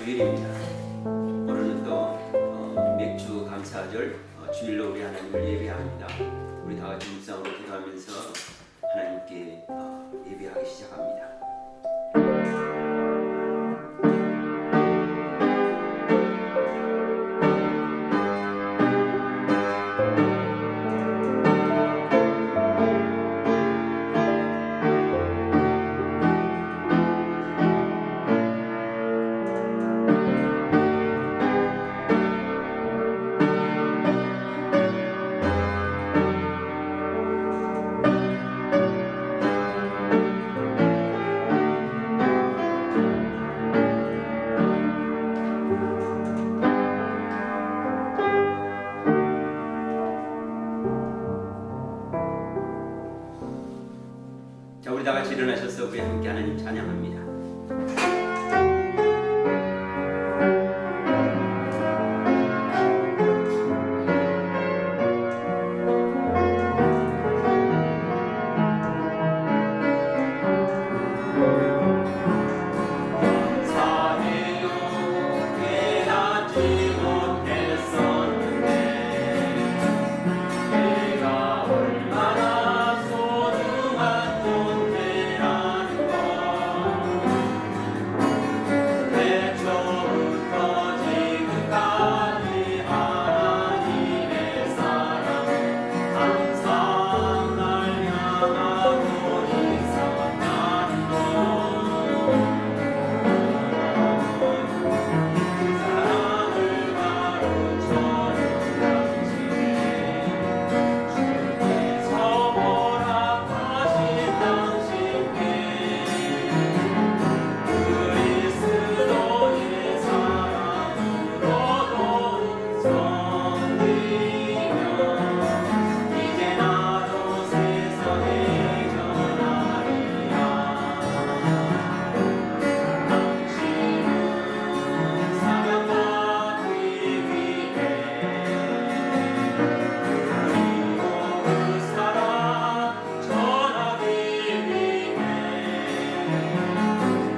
주일입니다. 오늘은 또 맥주 감사절 주일로 우리 하나님을 예배합니다. 우리 다 같이 묵상으로 기도하면서 하나님께 예배하기 시작합니다. 자, 우리 다 같이 일어나셔서 우리 함께 하나님 찬양합니다.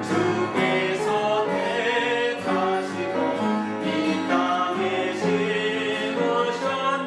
주께서 택하시고 이 땅에 심으셨네.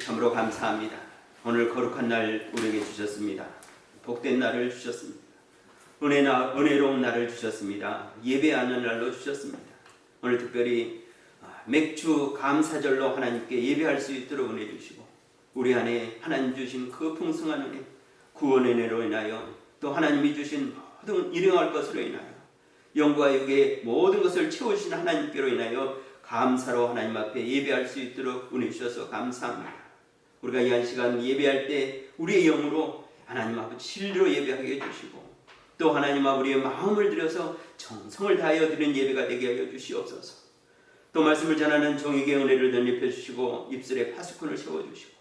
참으로 감사합니다. 오늘 거룩한 날 우리에게 주셨습니다. 복된 날을 주셨습니다. 은혜로운 날을 주셨습니다. 예배하는 날로 주셨습니다. 오늘 특별히 맥주 감사절로 하나님께 예배할 수 있도록 은혜 주시고 우리 안에 하나님 주신 그 풍성한 은혜, 구원의 은혜로 인하여 또 하나님이 주신 모든 일용할 것으로 인하여 영과 육의 모든 것을 채우신 하나님께로 인하여 감사로 하나님 앞에 예배할 수 있도록 은혜 주셔서 감사합니다. 우리가 이 한 시간 예배할 때 우리의 영으로 하나님 앞에 진리로 예배하게 해주시고 또 하나님 앞에 우리의 마음을 들여서 정성을 다하여 드리는 예배가 되게 하여 주시옵소서. 또 말씀을 전하는 종에게 은혜를 덧입혀 주시고 입술에 파수꾼을 세워주시고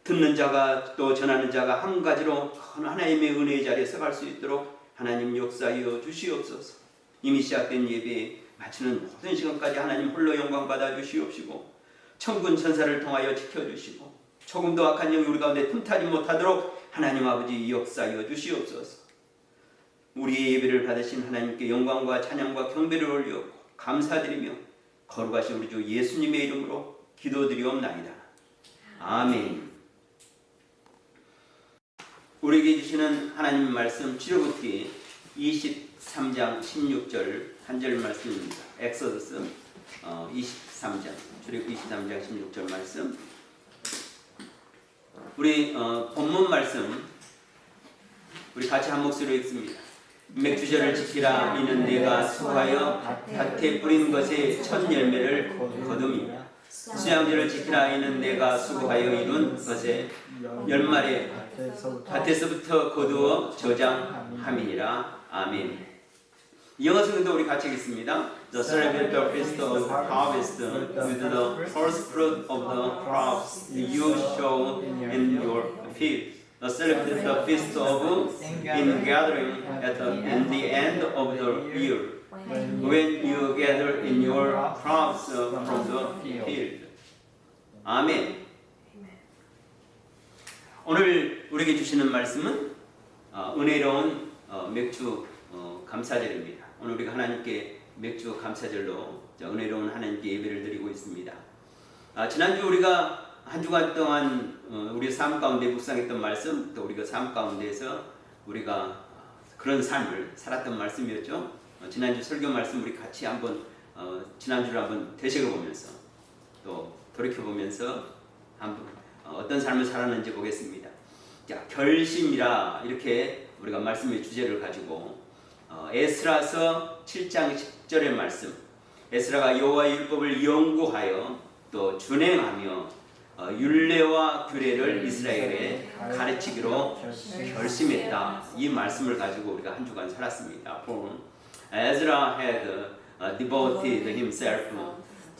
듣는 자가 또 전하는 자가 한 가지로 하나님의 은혜의 자리에 서갈 수 있도록 하나님 역사하여 주시옵소서. 이미 시작된 예배에 마치는 모든 시간까지 하나님 홀로 영광 받아 주시옵시고 천군 천사를 통하여 지켜주시고 조금도 악한 영이 우리 가운데 틈타지 못하도록 하나님 아버지 역사하여 주시옵소서. 우리의 예배를 받으신 하나님께 영광과 찬양과 경배를 올리옵고 감사드리며 거룩하신 우리 주 예수님의 이름으로 기도드리옵나이다. 아멘. 우리에게 주시는 하나님 말씀 출애굽기 23장 16절 한 절 말씀입니다. 엑소더스 23장 출애굽기 23장 16절 말씀. 우리 본문 말씀 우리 같이 한 목소리로 읽습니다. 맥주절을 지키라. 이는 내가 수하여 밭에 뿌린 것의 첫 열매를 거둠이라. 수양절을 지키라. 이는 내가 수고하여 이룬 것의 열말에 밭에서부터 거두어 저장함이니라. 아멘. 영어 성경도 우리 같이 읽습니다. The celebrate the feast of harvest with the first fruit of the crops you sow in your field. The celebrate the feast of ingathering in the end of the year, when you gather in your crops from the field. 아멘. 오늘 우리에게 주시는 말씀은 은혜로운 맥주 감사절입니다. 오늘 우리가 하나님께 맥주 감사절로 은혜로운 하나님께 예배를 드리고 있습니다. 지난주 우리가 한 주간 동안 우리 삶 가운데 묵상했던 말씀, 또 우리가 삶 가운데에서 우리가 그런 삶을 살았던 말씀이었죠. 지난주 설교 말씀 우리 같이 한번 지난주를 한번 되새겨보면서 또 돌이켜보면서 한번 어떤 삶을 살았는지 보겠습니다. 자, 결심이라 이렇게 우리가 말씀의 주제를 가지고 에스라서 7장 10절의 말씀, 에스라가 여호와의 율법을 연구하여 또 준행하며 율례와 규례를 이스라엘에 가르치기로 결심했다. 이 말씀을 가지고 우리가 한 주간 살았습니다. For Ezra had devoted himself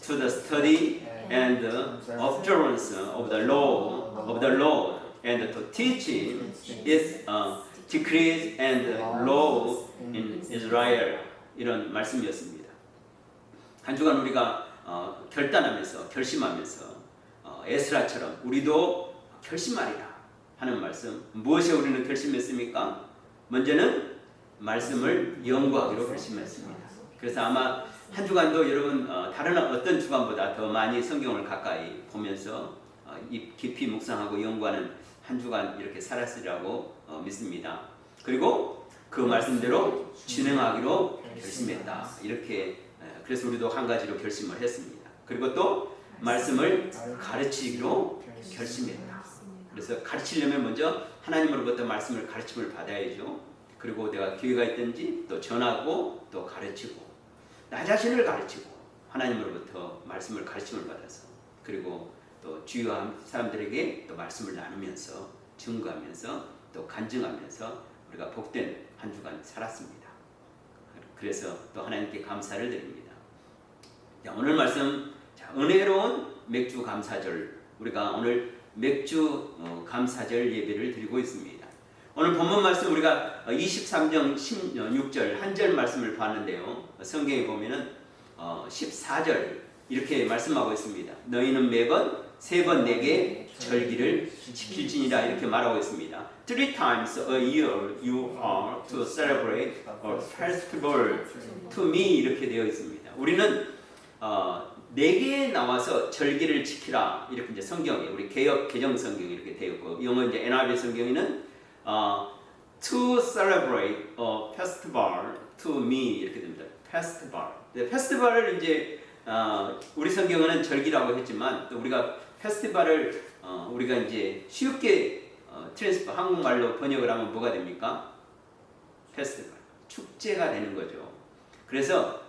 to the study and observance of the law of the Lord and to teach its decrees and laws in Israel. 이런 말씀이었습니다. 한 주간 우리가 결단하면서 결심하면서 에스라처럼 우리도 결심하리라 하는 말씀. 무엇에 우리는 결심했습니까? 먼저는 말씀을 연구하기로 결심했습니다. 그래서 아마 한 주간도 여러분 다른 어떤 주간보다 더 많이 성경을 가까이 보면서 깊이 묵상하고 연구하는 한 주간 이렇게 살았으리라고 믿습니다. 그리고 그 말씀대로 진행하기로 결심했다. 이렇게 그래서 우리도 한 가지로 결심을 했습니다. 그리고 또 말씀을 가르치기로 결심했다. 그래서 가르치려면 먼저 하나님으로부터 말씀을 가르침을 받아야죠. 그리고 내가 기회가 있든지 또 전하고 또 가르치고 나 자신을 가르치고 하나님으로부터 말씀을 가르침을 받아서 그리고 또 주위와 사람들에게 또 말씀을 나누면서 증거하면서 또 간증하면서 우리가 복된 한 주간 살았습니다. 그래서 또 하나님께 감사를 드립니다. 자, 오늘 말씀 은혜로운 맥주 감사절, 우리가 오늘 맥주 감사절 예배를 드리고 있습니다. 오늘 본문 말씀 우리가 23장 16절 한 절 말씀을 봤는데요. 성경에 보면은 14절 이렇게 말씀하고 있습니다. 너희는 매번 세 번 내게 절기를 지킬지니라 이렇게 말하고 있습니다. 3 times a year you are to celebrate a festival to me 이렇게 되어 있습니다. 우리는 내게 나와서 절기를 지키라 이렇게 이제 성경에 우리 개역 개정 성경이 이렇게 되어 있고 영어 이제 NIV 성경에는 to celebrate a festival to me 이렇게 됩니다. festival. 페스티벌을 이제 우리 성경은 절기라고 했지만 또 우리가 페스티벌을 우리가 이제 쉽게 트랜스퍼 한국말로 번역을 하면 뭐가 됩니까? 페스티벌 축제가 되는 거죠. 그래서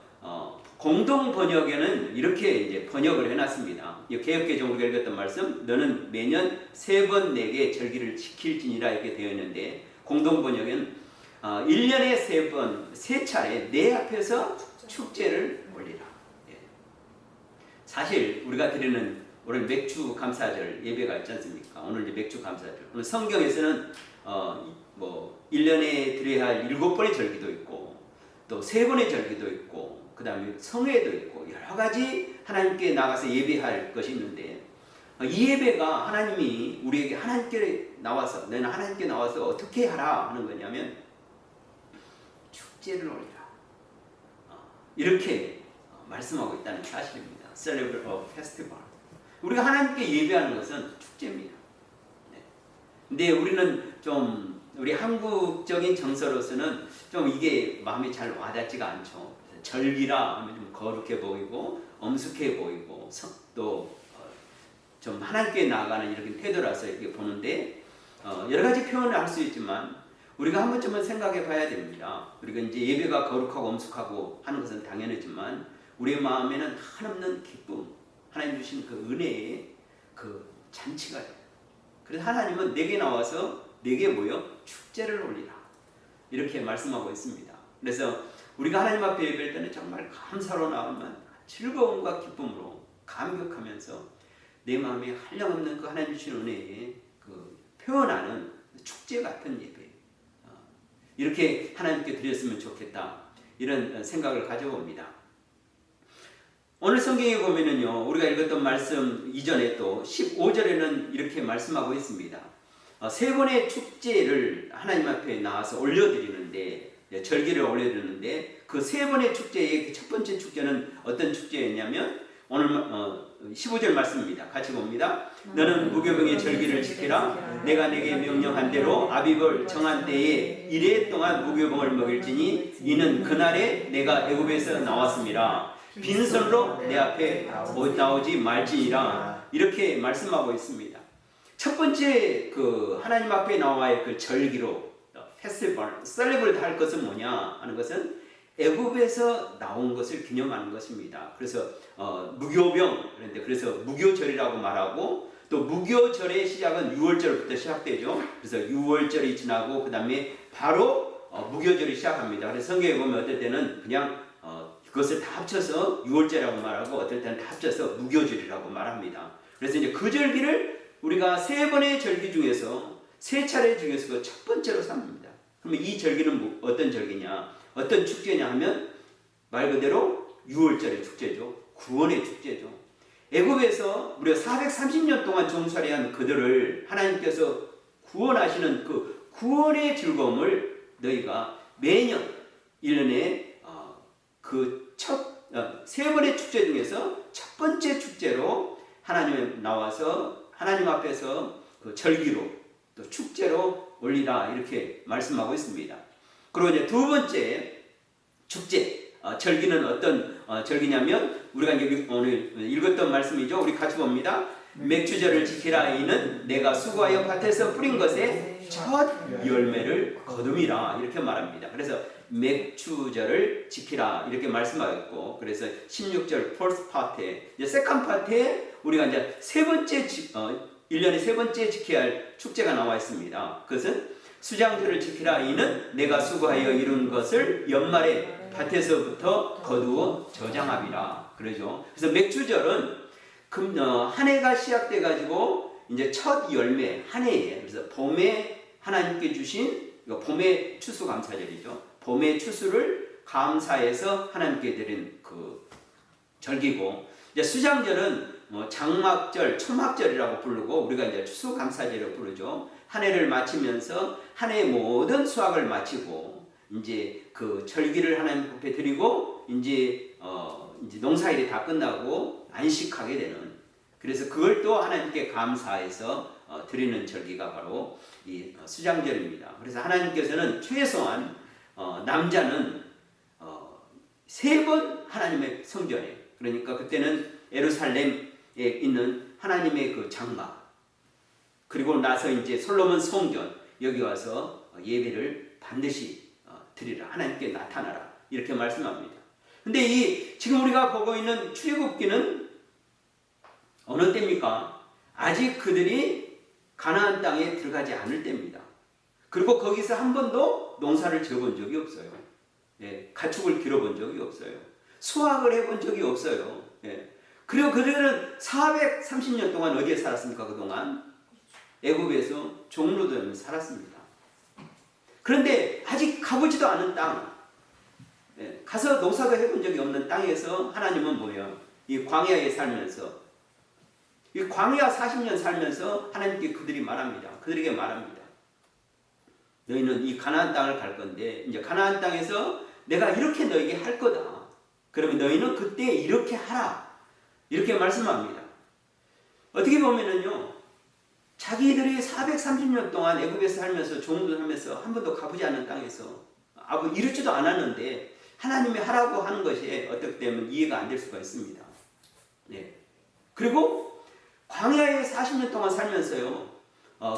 공동 번역에는 이렇게 이제 번역을 해놨습니다. 개역개정 우리가 읽었던 말씀, 너는 매년 3번 내게 절기를 지킬지니라 이렇게 되어 있는데 공동 번역에는 1년에 3번, 3차례 내 앞에서 축제를 올리라. 예. 사실 우리가 드리는 오늘 맥주 감사절 예배가 있지 않습니까? 오늘 이제 맥주 감사절. 오늘 성경에서는 1년에 드려야 할 7번의 절기도 있고 또 3번의 절기도 있고 그 다음에 성회도 있고 여러 가지 하나님께 나가서 예배할 것이 있는데 이 예배가 하나님이 우리에게 하나님께 나와서 너는 하나님께 나와서 어떻게 하라 하는 거냐면 축제를 올리라 이렇게 말씀하고 있다는 사실입니다. Celebrate a festival. 우리가 하나님께 예배하는 것은 축제입니다. 네. 근데 우리는 좀 우리 한국적인 정서로서는 좀 이게 마음에 잘 와닿지가 않죠. 절기라 하면 좀 거룩해 보이고 엄숙해 보이고 또 좀 하나님께 나아가는 이렇게 태도라서 이렇게 보는데 여러 가지 표현을 할 수 있지만 우리가 한 번쯤은 생각해 봐야 됩니다. 우리가 이제 예배가 거룩하고 엄숙하고 하는 것은 당연하지만 우리의 마음에는 한없는 기쁨, 하나님 주신 그 은혜의 그 잔치가 돼요. 그래서 하나님은 내게 나와서 내게 모여 축제를 올리라 이렇게 말씀하고 있습니다. 그래서 우리가 하나님 앞에 예배할 때는 정말 감사로 나오면 즐거움과 기쁨으로 감격하면서 내 마음에 한량없는 그 하나님 주신 은혜에 그 표현하는 축제 같은 예배 이렇게 하나님께 드렸으면 좋겠다 이런 생각을 가져봅니다. 오늘 성경에 보면은요 우리가 읽었던 말씀 이전에 또 15절에는 이렇게 말씀하고 있습니다. 3번의 축제를 하나님 앞에 나와서 올려드리는데 절기를 올려드리는데 그 3번의 축제의 첫 번째 축제는 어떤 축제였냐면 오늘 15절 말씀입니다. 같이 봅니다. 너는 무교병의 절기를 지키라. 내가 내게 명령한 대로 아비벌 정한 때에 이래 동안 무교병을 먹일지니 이는 그날에 내가 애굽에서 나왔음이라. 빈손으로 내 앞에 나오지 말지니라. 이렇게 말씀하고 있습니다. 첫 번째 그 하나님 앞에 나와의 그 절기로 페스티벌, 셀레브레이트 할 것은 뭐냐 하는 것은 애굽에서 나온 것을 기념하는 것입니다. 그래서 무교병 그래서 무교절이라고 말하고 또 무교절의 시작은 6월절부터 시작되죠. 그래서 6월절이 지나고 그 다음에 바로 무교절이 시작합니다. 그래서 성경에 보면 어떨 때는 그냥 그것을 다 합쳐서 6월절이라고 말하고 어떨 때는 다 합쳐서 무교절이라고 말합니다. 그래서 이제 그 절기를 우리가 3번의 절기 중에서 3차례 중에서 그 첫 번째로 삼습니다. 그러면 이 절기는 어떤 절기냐? 어떤 축제냐 하면 말 그대로 6월절의 축제죠. 구원의 축제죠. 애굽에서 우리가 430년 동안 종살이한 그들을 하나님께서 구원하시는 그 구원의 즐거움을 너희가 매년 1년에 그 세 번의 축제 중에서 첫 번째 축제로 하나님에 나와서 하나님 앞에서 그 절기로 또 축제로 올리라 이렇게 말씀하고 있습니다. 그리고 이제 두 번째 축제 절기는 어떤 절기냐면 우리가 이제 오늘 읽었던 말씀이죠. 우리 같이 봅니다. 맥주절을 지키라. 이는 내가 수고하여 밭에서 뿌린 것에 첫 열매를 거둠이라 이렇게 말합니다. 그래서 맥주절을 지키라 이렇게 말씀하였고, 그래서 16절 first part에 이제 second part에 우리가 이제 1년에 세 번째 지켜야 할 축제가 나와 있습니다. 그것은 수장절을 지키라. 이는 내가 수고하여 이룬 것을 연말에 밭에서부터 거두어 저장합이라. 그러죠. 그래서 맥주절은 한 해가 시작돼 가지고 이제 첫 열매 한 해에, 그래서 봄에 하나님께 주신 봄의 추수감사절이죠. 봄의 추수를 감사해서 하나님께 드린 그 절기고, 이제 수장절은 장막절, 초막절이라고 부르고 우리가 이제 추수감사절이라고 부르죠. 한 해를 마치면서 한 해의 모든 수확을 마치고 이제 그 절기를 하나님 앞에 드리고 이제 농사일이 다 끝나고 안식하게 되는, 그래서 그걸 또 하나님께 감사해서 드리는 절기가 바로 이 수장절입니다. 그래서 하나님께서는 최소한 남자는 3번 하나님의 성전에, 그러니까 그때는 예루살렘에 있는 하나님의 그 장막, 그리고 나서 이제 솔로몬 성전, 여기 와서 예배를 반드시 드리라, 하나님께 나타나라, 이렇게 말씀합니다. 근데 지금 우리가 보고 있는 출애굽기는 어느 때입니까? 아직 그들이 가나안 땅에 들어가지 않을 때입니다. 그리고 거기서 한 번도 농사를 지어본 적이 없어요. 가축을 기르본 적이 없어요. 수확을 해본 적이 없어요. 그리고 그들은 430년 동안 어디에 살았습니까? 그동안 애굽에서 종로들은 살았습니다. 그런데 아직 가보지도 않은 땅, 가서 농사도 해본 적이 없는 땅에서 하나님은 뭐예요? 이 광야에 살면서, 이 광야 40년 살면서 하나님께 그들에게 말합니다. 너희는 이 가나안 땅을 갈 건데, 이제 가나안 땅에서 내가 이렇게 너에게 할 거다. 그러면 너희는 그때 이렇게 하라, 이렇게 말씀합니다. 어떻게 보면은요, 자기들이 430년 동안 애굽에서 살면서 종노릇 하면서 한 번도 가보지 않은 땅에서 이렇지도 않았는데 하나님이 하라고 하는 것이 어떻게 되면 이해가 안 될 수가 있습니다. 그리고 광야에 40년 동안 살면서요,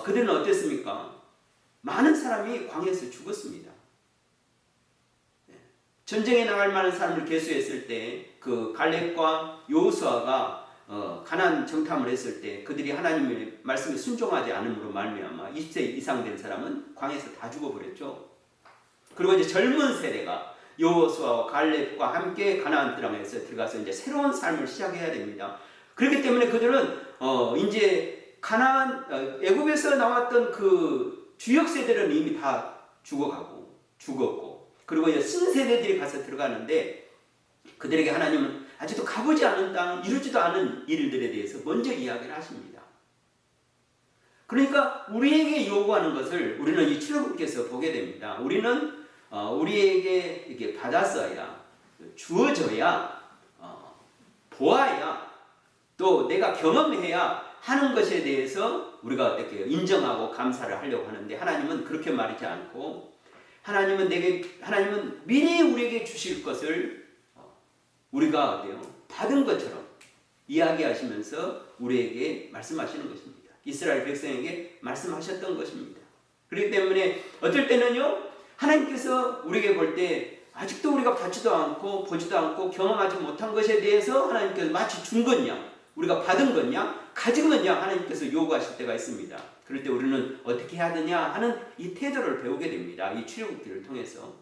그들은 어땠습니까? 많은 사람이 광야에서 죽었습니다. 전쟁에 나갈 만한 사람을 계수했을 때 그 갈렙과 여호수아가 가나안 정탐을 했을 때 그들이 하나님의 말씀에 순종하지 않음으로 말미암아 20세 이상 된 사람은 광야에서 다 죽어버렸죠. 그리고 이제 젊은 세대가 여호수아와 갈렙과 함께 가나안 땅에서 들어가서 이제 새로운 삶을 시작해야 됩니다. 그렇기 때문에 그들은 이제 애굽에서 나왔던 그 주역 세대는 이미 다 죽었고, 그리고 이제 신세대들이 가서 들어가는데 그들에게 하나님은 아직도 가보지 않은 땅, 이루지도 않은 일들에 대해서 먼저 이야기를 하십니다. 그러니까 우리에게 요구하는 것을 우리는 이 출애굽기에서 보게 됩니다. 우리는 우리에게 이렇게 받았어야, 주어져야, 보아야, 또 내가 경험해야 하는 것에 대해서 우리가 어떻게 해요? 인정하고 감사를 하려고 하는데, 하나님은 그렇게 말하지 않고, 하나님은 미리 우리에게 주실 것을 우리가 어때요? 받은 것처럼 이야기하시면서 우리에게 말씀하시는 것입니다. 이스라엘 백성에게 말씀하셨던 것입니다. 그렇기 때문에 어떨 때는요, 하나님께서 우리에게 볼 때 아직도 우리가 받지도 않고 보지도 않고 경험하지 못한 것에 대해서 하나님께서 마치 준 거냐, 우리가 받은 거냐, 가진 거냐 하나님께서 요구하실 때가 있습니다. 그럴 때 우리는 어떻게 해야 되냐 하는 이 태도를 배우게 됩니다. 이 출애굽기를 통해서.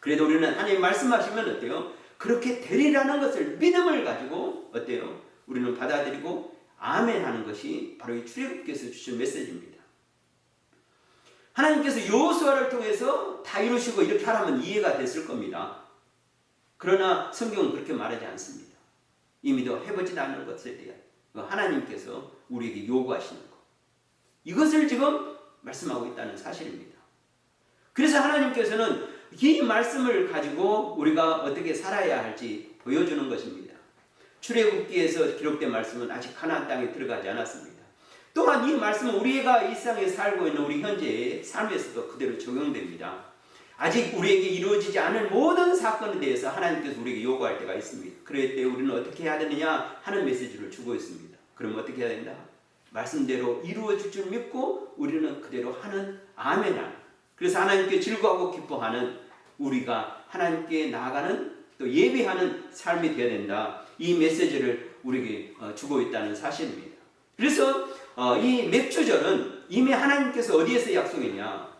그래도 우리는 하나님 말씀하시면 어때요? 그렇게 되리라는 것을 믿음을 가지고 어때요? 우리는 받아들이고 아멘 하는 것이 바로 이 출애굽기에서 주신 메시지입니다. 하나님께서 여호수아를 통해서 다 이루시고 이렇게 하라면 이해가 됐을 겁니다. 그러나 성경은 그렇게 말하지 않습니다. 이미도 해보지 않는 것에 대한 하나님께서 우리에게 요구하시는 것, 이것을 지금 말씀하고 있다는 사실입니다. 그래서 하나님께서는 이 말씀을 가지고 우리가 어떻게 살아야 할지 보여주는 것입니다. 출애굽기에서 기록된 말씀은 아직 가나안 땅에 들어가지 않았습니다. 또한 이 말씀은 우리가 일상에 살고 있는 우리 현재의 삶에서도 그대로 적용됩니다. 아직 우리에게 이루어지지 않은 모든 사건에 대해서 하나님께서 우리에게 요구할 때가 있습니다. 그럴 때 우리는 어떻게 해야 되느냐 하는 메시지를 주고 있습니다. 그럼 어떻게 해야 된다? 말씀대로 이루어질 줄 믿고 우리는 그대로 하는 아멘하는, 그래서 하나님께 즐거워하고 기뻐하는 우리가 하나님께 나아가는 또 예배하는 삶이 되어야 된다. 이 메시지를 우리에게 주고 있다는 사실입니다. 그래서 이 맥주절은 이미 하나님께서 어디에서 약속했냐?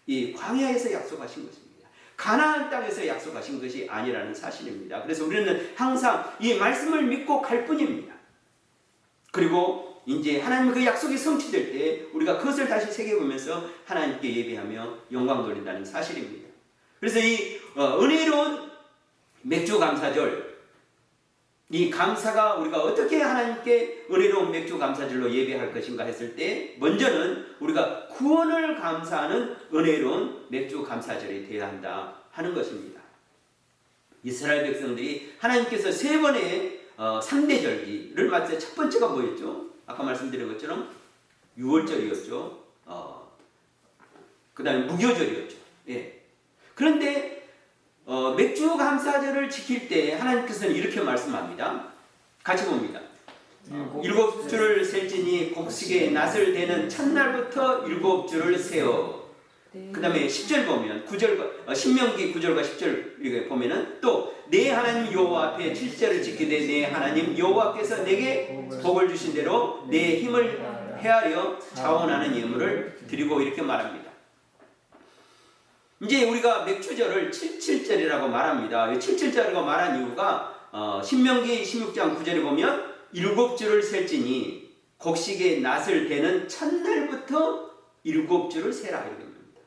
이 광야에서 약속하신 것입니다. 가나안 땅에서 약속하신 것이 아니라는 사실입니다. 그래서 우리는 항상 이 말씀을 믿고 갈 뿐입니다. 그리고 이제 하나님 그 약속이 성취될 때 우리가 그것을 다시 새겨보면서 하나님께 예배하며 영광 돌린다는 사실입니다. 그래서 이 은혜로운 맥주 감사절, 이 감사가 우리가 어떻게 하나님께 은혜로운 맥주 감사절로 예배할 것인가 했을 때 먼저는 우리가 구원을 감사하는 은혜로운 맥주 감사절이 되어야 한다 하는 것입니다. 이스라엘 백성들이 하나님께서 세 번의 3대 절기를 맞춰 첫 번째가 뭐였죠? 아까 말씀드린 것처럼 유월절이었죠. 그 다음에 무교절이었죠. 예. 그런데 맥주 감사절을 지킬 때 하나님께서는 이렇게 말씀합니다. 같이 봅니다. 7주를 셀지니 곡식의 낫을 대는 첫날부터 7주를 세어. 그 다음에 10절 보면 9절과 신명기 9절과 10절 이렇게 보면은 또 내 하나님 여호와 앞에 7절을 지키되 내 하나님 여호와께서 내게 복을 주신 대로 내 힘을 헤아려 자원하는 예물을 드리고 이렇게 말합니다. 이제 우리가 맥주절을 77절이라고 말합니다. 77절이라고 말한 이유가 신명기 16장 9절에 보면 7주를 셀지니 곡식의 낫을 대는 첫날부터 7주를 세라 이렇게 합니다.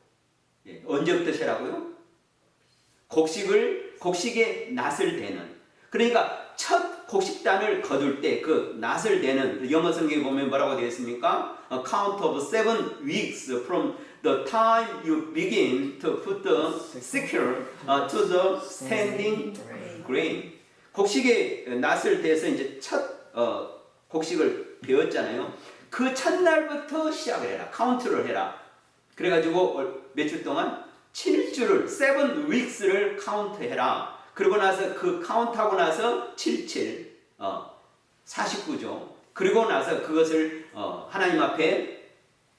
예, 언제부터 세라고요? 곡식의 낫을 대는, 그러니까 첫 곡식단을 거둘 때 그 낫을 대는, 영어 성경에 보면 뭐라고 되어 있습니까? A count of 7 weeks from the time you begin to put the sickle to the standing grain. 곡식의 낫을 대서 이제 첫 곡식을 베었잖아요. 그 첫날부터 시작을 해라. 카운트를 해라. 그래가지고 몇 주 동안 7주를 7 weeks를 카운트해라. 그러고 나서 그 카운트하고 나서 77 49죠. 그리고 나서 그것을 하나님 앞에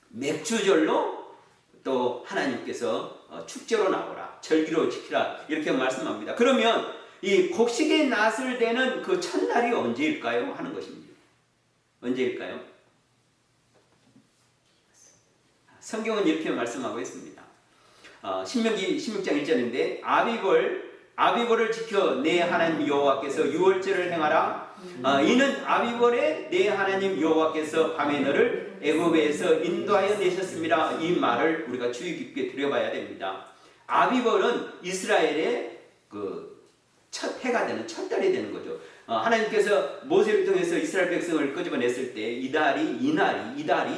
맥주절로 또 하나님께서 축제로 나오라, 절기로 지키라 이렇게 말씀합니다. 그러면 이 곡식의 낫을 대는 그 첫날이 언제일까요? 하는 것입니다. 언제일까요? 성경은 이렇게 말씀하고 있습니다. 신명기 16장 1절인데 아비벌을 지켜 내 하나님 여호와께서 유월절을 행하라. 이는 아비벌에 내 하나님 여호와께서 밤에 너를 애굽에서 인도하여 내셨습니다. 이 말을 우리가 주의 깊게 들여봐야 됩니다. 아비벌은 이스라엘의 그 첫 해가 되는 첫 달이 되는 거죠. 하나님께서 모세를 통해서 이스라엘 백성을 끄집어냈을 때 이 달이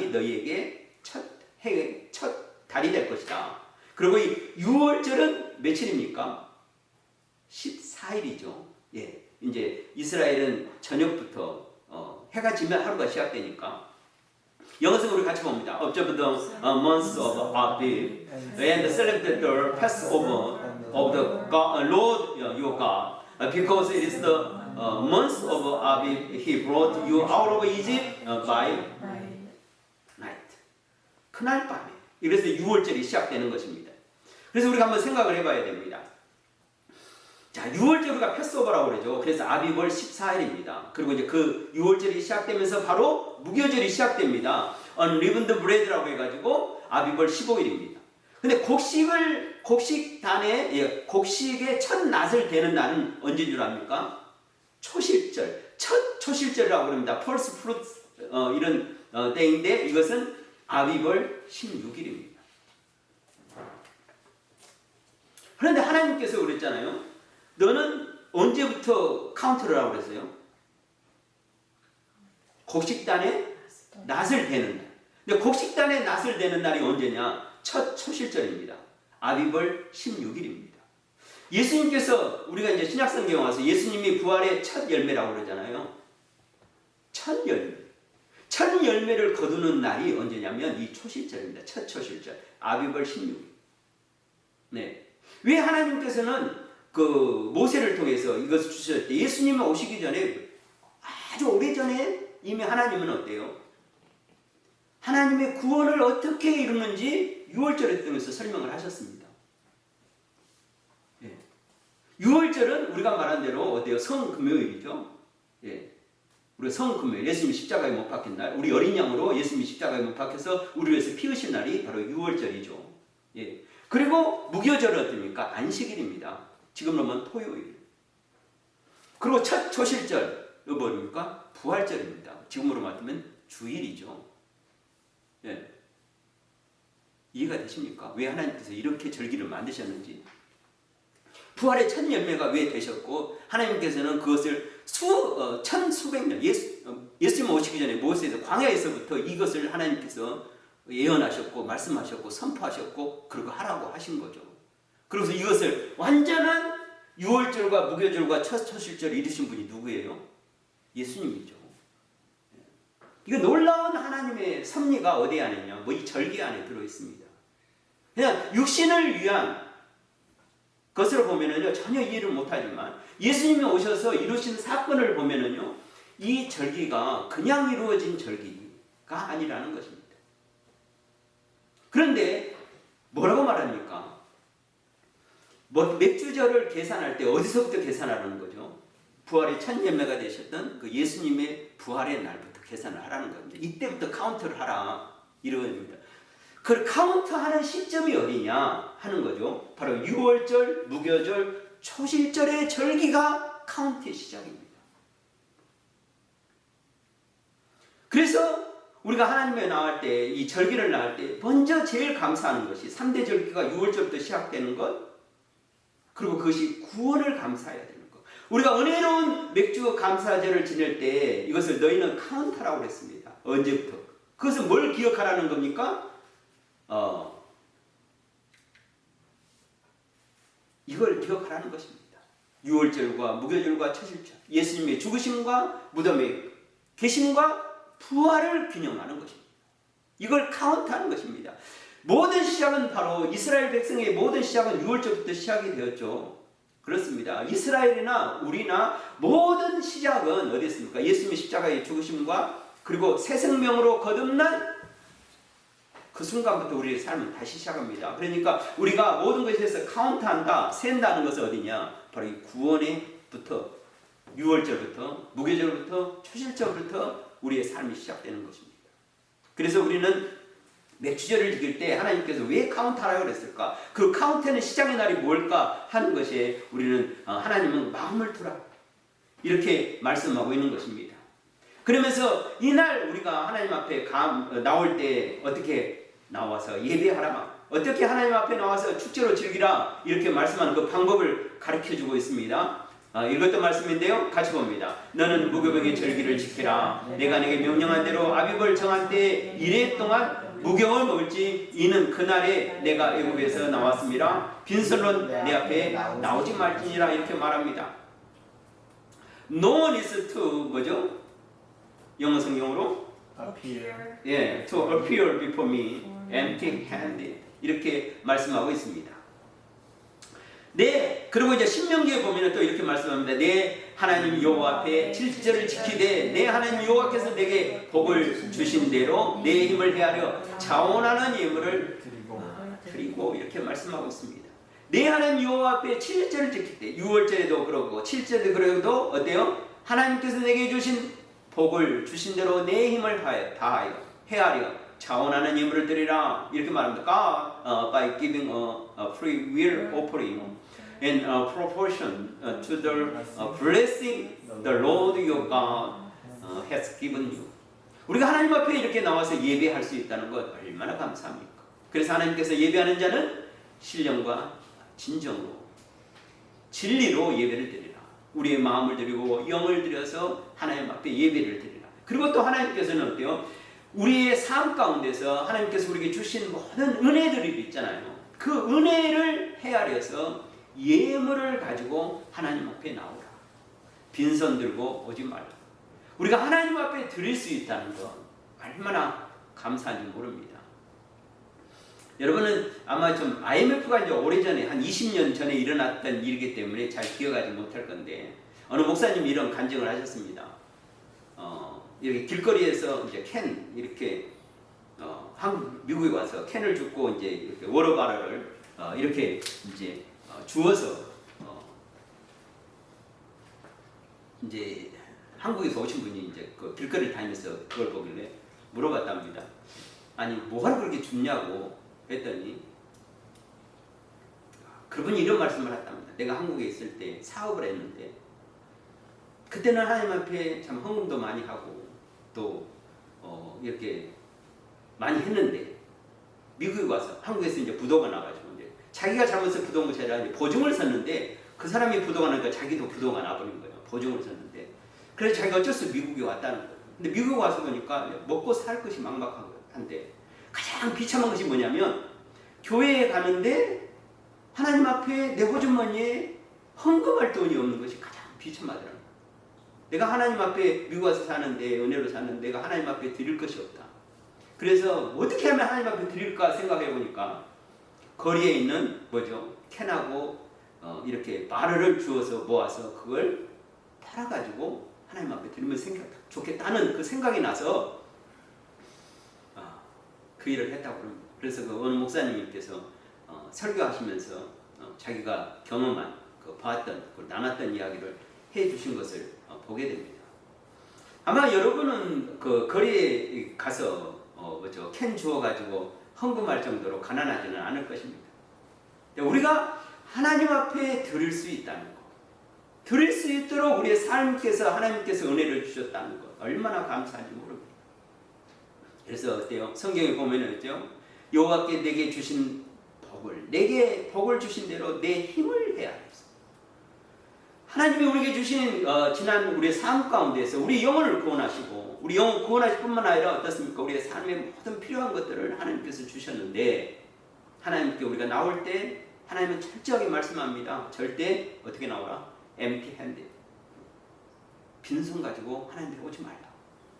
너희에게 첫 달이 될 것이다. 그리고 이 유월절은 며칠입니까? 14일이죠. 예, 이제 이스라엘은 저녁부터 해가 지면 하루가 시작되니까 영어서 우리 같이 봅니다. Observe the months of Abib and celebrate the Passover of the Lord your God, because it is the month of Abib He brought you out of Egypt by night. 그날 밤에. 그래서 6월절이 시작되는 것입니다. 그래서 우리가 한번 생각을 해봐야 됩니다. 자, 6월절 우리가 패스오버라고 그러죠. 그래서 아비벌 14일입니다. 그리고 이제 그 6월절이 시작되면서 바로 무교절이 시작됩니다. Unleavened bread라고 해가지고 아비벌 15일입니다. 근데 곡식의 첫 낫을 대는 날은 언제인 줄 압니까? 초실절, 첫 초실절이라고 그럽니다. First fruits 이런 때인데 이것은 아비벌 16일입니다. 그런데 하나님께서 그랬잖아요. 너는 언제부터 카운트를 하고 그랬어요? 곡식단에 낫을 대는 날. 근데 곡식단에 낫을 대는 날이 언제냐? 첫 초실절입니다. 아비벌 16일입니다. 예수님께서 우리가 이제 신약성경에 와서 예수님이 부활의 첫 열매라고 그러잖아요. 첫 열매. 첫 열매를 거두는 날이 언제냐면 이 초실절입니다. 첫 초실절. 아비벌 16일. 네. 왜 하나님께서는 그 모세를 통해서 이것을 주셨을 때 예수님이 오시기 전에 아주 오래전에 이미 하나님은 어때요? 하나님의 구원을 어떻게 이루는지 6월절에 통해서 설명을 하셨습니다. 예. 6월절은 우리가 말한 대로 어때요? 성금요일이죠. 예. 우리 성금요일, 예수님이 십자가에 못 박힌 날, 우리 어린 양으로 예수님이 십자가에 못 박혀서 우리를 위해서 피 흘린 날이 바로 6월절이죠. 예. 그리고 무교절은 어떻습니까? 안식일입니다. 지금으로 보면 토요일. 그리고 첫 초실절, 이거 뭡니까? 부활절입니다. 지금으로 말하면 주일이죠. 예. 이해가 되십니까? 왜 하나님께서 이렇게 절기를 만드셨는지. 부활의 첫 열매가 왜 되셨고 하나님께서는 그것을 천수백 년 예수님 오시기 전에 모세에서 광야에서부터 이것을 하나님께서 예언하셨고 말씀하셨고 선포하셨고 그리고 하라고 하신 거죠. 그래서 이것을 완전한 유월절과 무교절과 초실절을 이루신 분이 누구예요? 예수님이죠. 이거 놀라운 하나님의 섭리가 어디 안에 있냐? 이 절기 안에 들어 있습니다. 그냥 육신을 위한 것으로 보면은요 전혀 이해를 못하지만 예수님이 오셔서 이루신 사건을 보면은요 이 절기가 그냥 이루어진 절기가 아니라는 것입니다. 그런데 뭐라고 말합니까? 맥주절을 계산할 때 어디서부터 계산하라는 거죠? 부활의 첫 예매가 되셨던 그 예수님의 부활의 날부터 계산을 하라는 겁니다. 이때부터 카운트를 하라 이런 겁니다. 그 카운트하는 시점이 어디냐 하는 거죠. 바로 6월절, 무교절, 초실절의 절기가 카운트의 시작입니다. 그래서 우리가 하나님에 나갈 때, 이 절기를 나갈 때 먼저 제일 감사하는 것이 3대 절기가 6월절부터 시작되는 것, 그리고 그것이 구원을 감사해야 되는 것. 우리가 은혜로운 맥주 감사절을 지낼 때 이것을 너희는 카운트라고 그랬습니다. 언제부터? 그것은 뭘 기억하라는 겁니까? 이걸 기억하라는 것입니다. 6월절과 무교절과 초실절, 예수님의 죽으심과 무덤의 계심과 부활을 기념하는 것입니다. 이걸 카운트하는 것입니다. 모든 시작은 바로 이스라엘 백성의 모든 시작은 6월절부터 시작이 되었죠. 그렇습니다. 이스라엘이나 우리나 모든 시작은 어디 있습니까? 예수님의 십자가의 죽으심과 그리고 새 생명으로 거듭난 그 순간부터 우리의 삶은 다시 시작합니다. 그러니까 우리가 모든 것에서 카운트한다, 센다는 것은 어디냐? 바로 이 구원에부터 6월절부터 무교절부터 초실절부터 우리의 삶이 시작되는 것입니다. 그래서 우리는 맥주절을 지킬 때 하나님께서 왜 카운트하라고 그랬을까? 그 카운트는 시작의 날이 뭘까 하는 것에 우리는 하나님은 마음을 두라 이렇게 말씀하고 있는 것입니다. 그러면서 이날 우리가 하나님 앞에 나올 때 어떻게 나와서 예배하라, 어떻게 하나님 앞에 나와서 축제로 즐기라 이렇게 말씀하는 그 방법을 가르쳐주고 있습니다. 이것도 말씀인데요. 같이 봅니다. 너는 무교병의 절기를 지키라. 내가 내게 명령한 대로 아비벌 정한 때에 이래 동안 무경을 먹을지 이는 그날에 내가 애굽에서 나왔습니다. 빈손로 내 앞에 나오지 말지니라 이렇게 말합니다. No one is to 뭐죠? 영어 성경으로 appear. 예, to appear before me empty-handed 이렇게 말씀하고 있습니다. 네, 그리고 이제 신명기에 보면 또 이렇게 말씀합니다. 내 하나님 여호와 앞에 칠절을 지키되 내 하나님 여호와께서 내게 복을 주신 대로 내 힘을 헤아려 자원하는 예물을 드리고 이렇게 말씀하고 있습니다. 내 하나님 여호와 앞에 칠절을 지킬 때 6월절에도 그러고 칠절에도 그러고도 어때요? 하나님께서 내게 주신 복을 주신 대로 내 힘을 다하여 헤아려 자원하는 예물을 드리라 이렇게 말합니다. God by giving a free will offering in proportion to the blessing the Lord your God has given you. 우리가 하나님 앞에 이렇게 나와서 예배할 수 있다는 것 얼마나 감사합니까? 그래서 하나님께서 예배하는 자는 신령과 진정으로 진리로 예배를 드리라. 우리의 마음을 드리고 영을 들여서 하나님 앞에 예배를 드리라. 그리고 또 하나님께서는 어때요? 우리의 삶 가운데서 하나님께서 우리에게 주신 모든 은혜들이 있잖아요. 그 은혜를 헤아려서 예물을 가지고 하나님 앞에 나오라. 빈손 들고 오지 말라. 우리가 하나님 앞에 드릴 수 있다는 것 얼마나 감사한지 모릅니다. 여러분은 아마 좀 IMF가 이제 오래전에 한 20년 전에 일어났던 일이기 때문에 잘 기억하지 못할 건데 어느 목사님이 이런 간증을 하셨습니다. 이렇게 길거리에서 이제 캔 이렇게 미국에 와서 캔을 줍고 이제 이렇게 워터바럴을 이렇게 이제 주어서 이제 한국에서 오신 분이 이제 그 길거리를 다니면서 그걸 보길래 물어봤답니다. 아니 뭐하러 그렇게 줍냐고 했더니 그분이 이런 말씀을 했답니다. 내가 한국에 있을 때 사업을 했는데 그때는 하나님 앞에 참 헌금도 많이 하고 또 이렇게 많이 했는데 미국에 와서 한국에서 이제 부도가 나가지고 이제 자기가 잘못해서 부도한 것이 아니라 보증을 섰는데 그 사람이 부도가 나니까 자기도 부도가 나버린 거예요. 보증으로 졌는데. 그래서 자기가 어쩔 수 없이 미국에 왔다는 거예요. 근데 미국 와서 보니까 먹고 살 것이 막막한데 가장 비참한 것이 뭐냐면 교회에 가는데 하나님 앞에 내 호주머니에 헌금할 돈이 없는 것이 가장 비참하더라고요. 내가 하나님 앞에 미국 와서 사는데 은혜로 사는데 내가 하나님 앞에 드릴 것이 없다. 그래서 어떻게 하면 하나님 앞에 드릴까 생각해 보니까 거리에 있는 뭐죠? 캔하고 이렇게 바르를 주워서 모아서 그걸 팔아가지고 하나님 앞에 드리면 좋겠다는 그 생각이 나서 그 일을 했다고 그럽니다. 그래서 그 어느 목사님께서 설교하시면서 자기가 경험한 봤던 나눴던 이야기를 해주신 것을 보게 됩니다. 아마 여러분은 그 거리에 가서 캔 주워가지고 헌금할 정도로 가난하지는 않을 것입니다. 우리가 하나님 앞에 드릴 수 있다는 것, 드릴 수 있도록 우리의 삶께서 하나님께서 은혜를 주셨다는 것 얼마나 감사한지 모릅니다. 그래서 어때요? 성경에 보면 어때요? 여호와께 내게 주신 복을, 내게 복을 주신 대로 내 힘을 해야겠어. 하나님이 우리에게 주신 지난 우리의 삶 가운데서 우리 영혼을 구원하시고 우리 영혼 구원하실 뿐만 아니라 어떻습니까? 우리의 삶의 모든 필요한 것들을 하나님께서 주셨는데 하나님께 우리가 나올 때 하나님은 철저하게 말씀합니다. 절대 어떻게 나오라? empty handed. 빈손 가지고 하나님 앞에 오지 말라.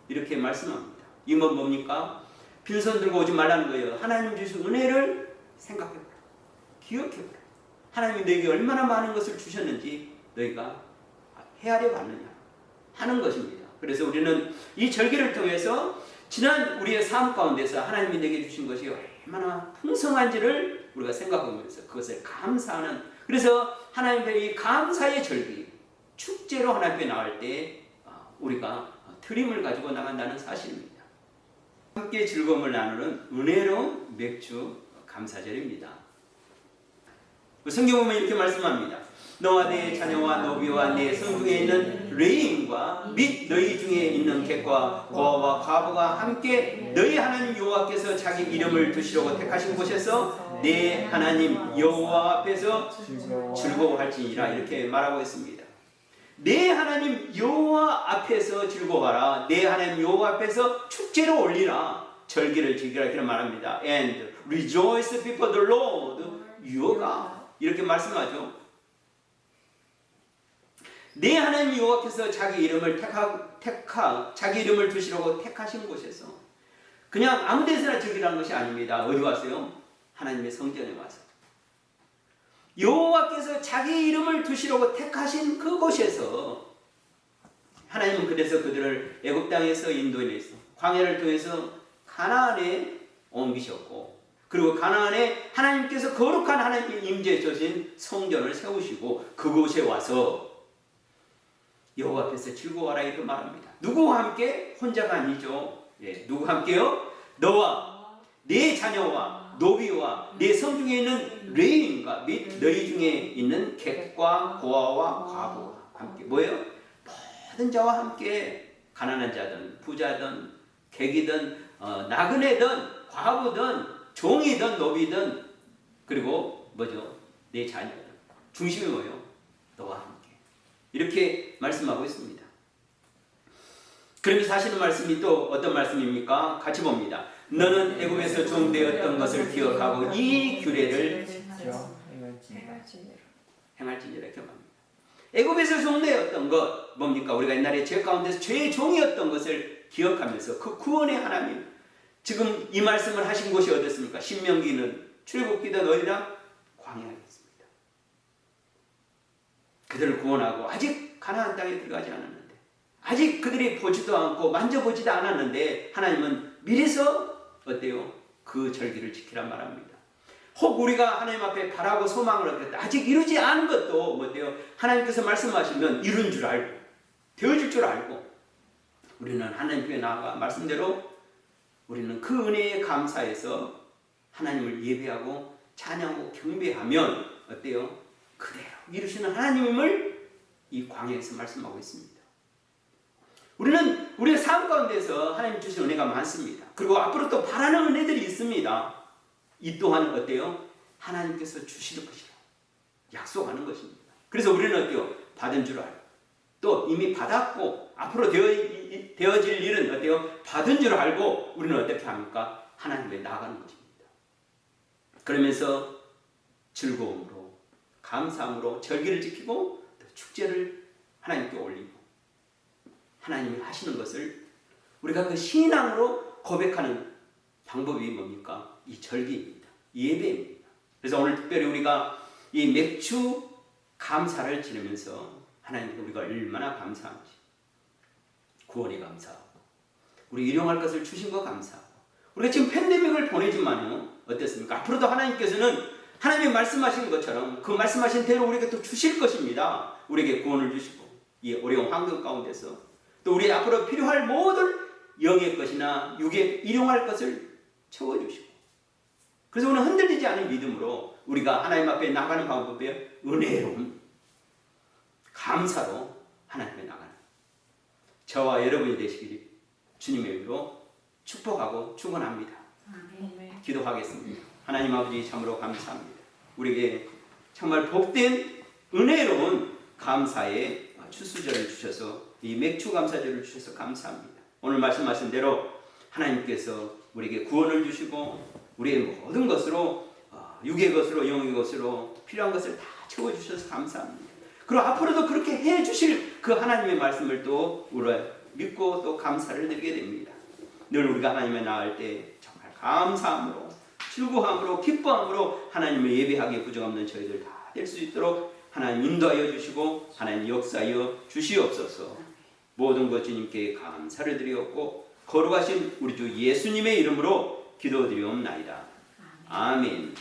이렇게 말씀합니다. 이건 뭡니까? 빈손 들고 오지 말라는 거예요. 하나님 주신 은혜를 생각해보라. 기억해보라. 하나님이 너에게 얼마나 많은 것을 주셨는지 너희가 헤아려 봤느냐 하는 것입니다. 그래서 우리는 이 절기를 통해서 지난 우리의 삶 가운데서 하나님이 내게 주신 것이 얼마나 풍성한지를 우리가 생각하면서 그것을 감사하는, 그래서 하나님의 이 감사의 절기, 축제로 하나님 앞에 나올 때 우리가 드림을 가지고 나간다는 사실입니다. 함께 즐거움을 나누는 은혜로운 맥주 감사절입니다. 성경 보면 이렇게 말씀합니다. 너와 내 자녀와 노비와 내 성중에 있는 레인과 및 너희 중에 있는 객과 고아와 과부가 함께 너희 하나님 여호와께서 자기 이름을 두시려고 택하신 곳에서 내 하나님 여호와 앞에서 즐거워할지니라 이렇게 말하고 있습니다. 내 하나님 여호와 앞에서 즐거워하라. 내 하나님 여호와 앞에서 축제로 올리라. 절기를 즐기라 이렇게 말합니다. And rejoice before the Lord your God. 이렇게 말씀하죠. 내 하나님 여호와께서 자기 이름을 자기 이름을 두시려고 택하신 곳에서 그냥 아무 데서나 즐기라는 것이 아닙니다. 어디 와서요? 하나님의 성전에 와서. 여호와께서 자기 이름을 두시려고 택하신 그곳에서 하나님은 그래서 그들을 애굽 땅에서 인도해내서 광야를 통해서 가나안에 옮기셨고, 그리고 가나안에 하나님께서 거룩한 하나님의 임재에 주신 성전을 세우시고 그곳에 와서 여호와 앞에서 즐거워하라 이렇게 말합니다. 누구와 함께? 혼자가 아니죠. 누구와 함께요? 너와 내 자녀와 노비와 내 성중에 있는 레인과 및 너희 중에 있는 객과 고아와 과부와 함께. 뭐예요? 모든 자와 함께, 가난한 자든 부자든 객이든 나그네든 과부든 종이든 노비든 그리고 뭐죠? 내 자녀든. 중심이 뭐예요? 너와 함께. 이렇게 말씀하고 있습니다. 그러면서 하시는 말씀이 또 어떤 말씀입니까? 같이 봅니다. 너는 애굽에서 종되었던 것을 기억하고 이 규례를 행할지니라 이렇게 말합니다. 애굽에서 종되었던 것 뭡니까? 우리가 옛날에 죄 가운데서 죄의 종이었던 것을 기억하면서 그 구원의 하나님, 지금 이 말씀을 하신 곳이 어디였습니까? 신명기는 출애굽기든 어디나 광야였습니다. 그들을 구원하고 아직 가나안 땅에 들어가지 않았는데, 아직 그들이 보지도 않고 만져보지도 않았는데 하나님은 미리서 어때요? 그 절기를 지키란 말합니다. 혹 우리가 하나님 앞에 바라고 소망을 얻겠다, 아직 이루지 않은 것도 어때요? 하나님께서 말씀하시면 이룬 줄 알고 되어질 줄 알고 우리는 하나님께 나아가 말씀대로 우리는 그 은혜에 감사해서 하나님을 예배하고 찬양하고 경배하면 어때요? 그대로 이루시는 하나님을 이 광야에서 말씀하고 있습니다. 우리는 우리의 삶 가운데서 하나님 주신 은혜가 많습니다. 그리고 앞으로 또 바라는 은혜들이 있습니다. 이 또한 어때요? 하나님께서 주실 것이라 약속하는 것입니다. 그래서 우리는 어때요? 받은 줄 알고 또 이미 받았고 앞으로 되어질 일은 어때요? 받은 줄 알고 우리는 어떻게 합니까? 하나님께 나아가는 것입니다. 그러면서 즐거움으로 감사함으로 절기를 지키고 또 축제를 하나님께 올리고 하나님이 하시는 것을 우리가 그 신앙으로 고백하는 방법이 뭡니까? 이 절기입니다. 이 예배입니다. 그래서 오늘 특별히 우리가 이 맥주 감사를 지내면서 하나님께 우리가 얼마나 감사한지 구원에 감사하고 우리 일용할 것을 주신 거 감사하고 우리가 지금 팬데믹을 보내지만요 어땠습니까? 앞으로도 하나님께서는 하나님이 말씀하신 것처럼 그 말씀하신 대로 우리에게 또 주실 것입니다. 우리에게 구원을 주시고 이 어려운 환경 가운데서 또 우리 앞으로 필요할 모든 영의 것이나 육의 일용할 것을 채워주시고 그래서 오늘 흔들리지 않은 믿음으로 우리가 하나님 앞에 나가는 방법이 은혜로움 감사로 하나님께 나가는 저와 여러분이 되시기를 주님의 이름으로 축복하고 축원합니다. 기도하겠습니다. 하나님 아버지 참으로 감사합니다. 우리에게 정말 복된 은혜로운 감사의 추수절을 주셔서 이 맥주 감사절을 주셔서 감사합니다. 오늘 말씀하신 대로 하나님께서 우리에게 구원을 주시고 우리의 모든 것으로 육의 것으로 영의 것으로 필요한 것을 다 채워주셔서 감사합니다. 그리고 앞으로도 그렇게 해주실 그 하나님의 말씀을 또 우리가 믿고 또 감사를 드리게 됩니다. 늘 우리가 하나님에 나갈 때 정말 감사함으로 즐거움으로 기뻐함으로 하나님을 예배하기에 부족없는 저희들 다 될 수 있도록 하나님 인도하여 주시고 하나님 역사하여 주시옵소서. 모든 것 주님께 감사를 드리옵고 거룩하신 우리 주 예수님의 이름으로 기도드리옵나이다. 아멘.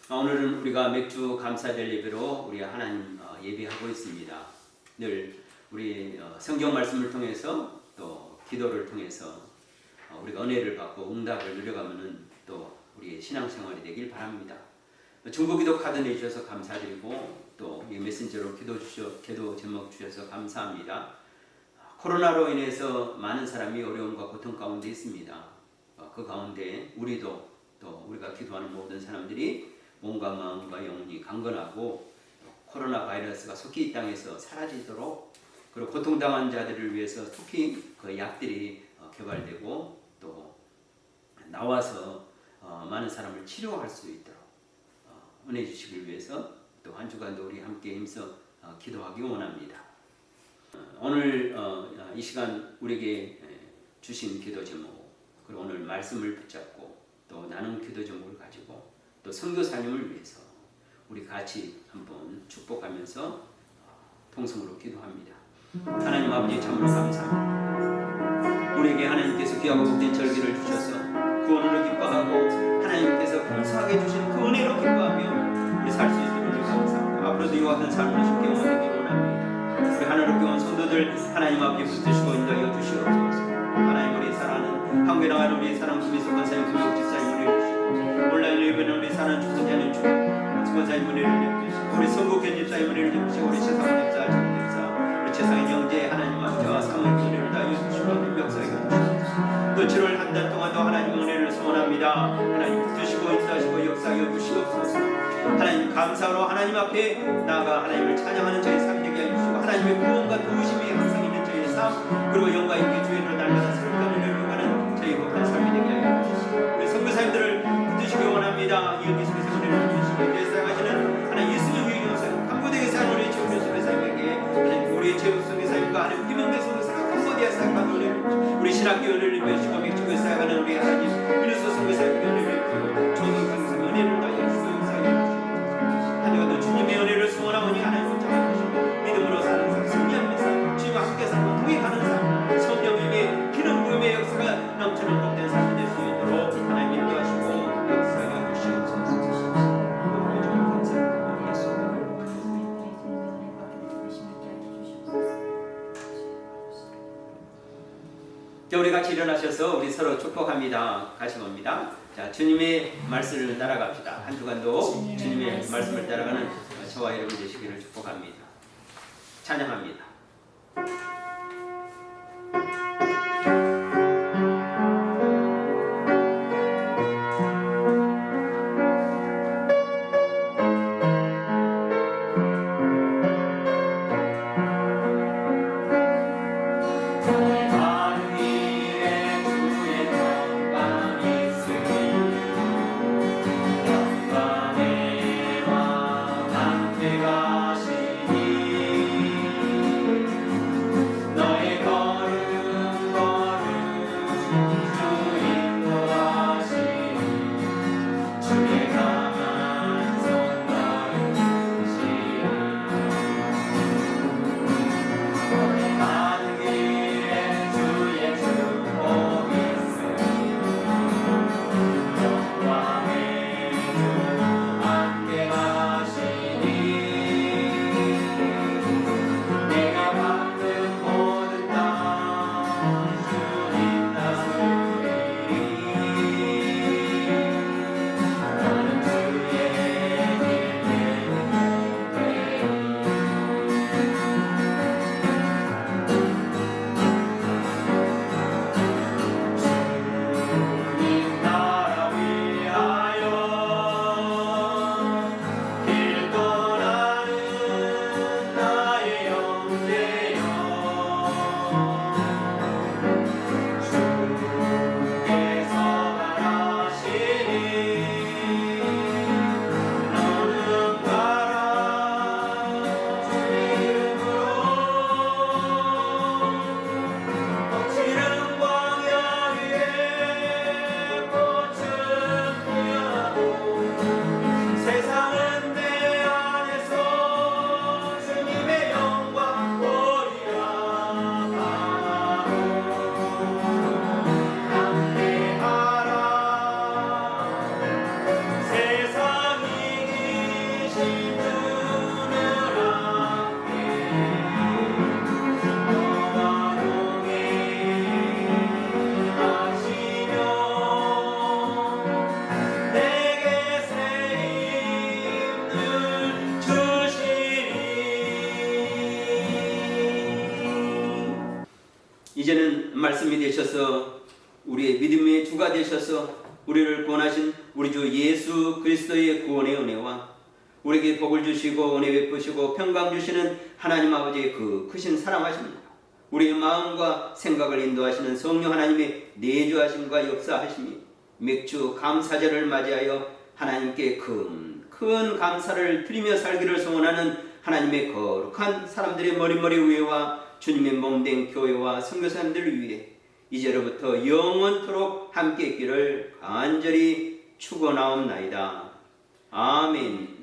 오늘은 우리가 맥주 감사절 예배로 우리 하나님 예배하고 있습니다. 늘 우리 성경 말씀을 통해서 또 기도를 통해서 우리가 은혜를 받고 응답을 누려가면은 우리의 신앙생활이 되길 바랍니다. 중보기도 카드 내주셔서 감사드리고 또 메신저로 기도 제목 주셔서 감사합니다. 코로나로 인해서 많은 사람이 어려움과 고통 가운데 있습니다. 그 가운데 우리도 또 우리가 기도하는 모든 사람들이 몸과 마음과 영혼이 강건하고 코로나 바이러스가 속히 이 땅에서 사라지도록, 그리고 고통당한 자들을 위해서 특히 그 약들이 개발되고 또 나와서 많은 사람을 치료할 수 있도록 은혜 주시길 위해서 또 한 주간도 우리 함께 힘써 기도하기 원합니다. 오늘 이 시간 우리에게 주신 기도 제목, 그리고 오늘 말씀을 붙잡고 또 나눈 기도 제목을 가지고 또 선교사님을 위해서 우리 같이 한번 축복하면서 통성으로 기도합니다. 하나님 아버지 참으로 감사합니다. 우리에게 하나님께서 귀하고 복된 절기를 주셔서 그 오늘을 기뻐하고 하나님께서 풍성하게 주신 그 은혜로 기뻐하며 우리 살 수 있도록 감사합니다. 앞으로도 이와 같은 삶을 쉽게 원하기 원합니다. 우리 하늘을 교원 성도들 하나님 앞에 붙드시고 인도하여 주시옵소서. 하나님 우리 사랑하는 한국에 나가는 우리 사랑 구미소 권사님 금융 집사님 은혜를 주시고 온라인 예배는 우리 사랑하는 주권자님 주권사님 은혜를 주시고 우리 성국현 집사님 은혜를 주시고 우리 최상훈 집사 정훈 집사 우리 최상현 형제 하나님 아버지와 사모님 은혜를 다하여 주시고 명사하게 주시옵소서. 또 7월 한 달 동안도 하나님 은혜를 소원합니다. 하나님 붙드시고 인도하시고 역사하여 주시옵소서. 하나님 감사로 하나님 앞에 나아가 하나님을 찬양하는 저희 삶 되게 해주시고 하나님의 구원과 도우심이 항상 있는 저희의 삶, 그리고 영광 있게 주인으로 날마다 새롭게 은혜를 요구하는 저희 복된 삶이 되게 하여 주시고 우리 선교사님들을 붙드시기 원합니다. 이웃 계속해서 은혜를 주시고 이제 사용하시는 하나님 예수님 위에 영상 강고대에 사는 우리 최우표 선교사님에게 하나님 우리 최우표 선교사님과 하나님 김영대 선교사가 강고대에 사용한 은혜를 주시고 우리 신학교 은혜를 주시고 맥주교에 사용하는 우리 하나님 민우수 선교사님께 은혜를 주시고 조선 선교사님 은혜를 다하여 주시고 주님의 은혜를 소원하오니 하나님 붙잡아주시고 믿음으로 사는 삶, 승리하는 삶, 주님과 함께 살고 통행하는 삶, 성령님의 기름 부음의 역사가 넘치는 복된 삶이 될 수 있도록 하나님 인도하시고 역사하여 주시옵소서. 자, 우리 같이 일어나셔서 우리 서로 축복합니다. 같이 봅니다. 자, 주님의 말씀을 따라갑시다. 한 주간도 주님의 말씀을 따라가는 저와 여러분 되시기를 축복합니다. 찬양합니다. 말씀이 되셔서 우리의 믿음의 주가 되셔서 우리를 구원하신 우리 주 예수 그리스도의 구원의 은혜와 우리에게 복을 주시고 은혜 베푸시고 평강 주시는 하나님 아버지의 그 크신 사랑하십니다. 우리의 마음과 생각을 인도하시는 성령 하나님의 내주하심과 역사하심이 맥주 감사절을 맞이하여 하나님께 큰 감사를 드리며 살기를 소원하는 하나님의 거룩한 사람들의 머릿머리 위에와 주님의 몸된 교회와 선교사님들을 위해 이제로부터 영원토록 함께 있기를 간절히 축원하옵나이다. 아멘.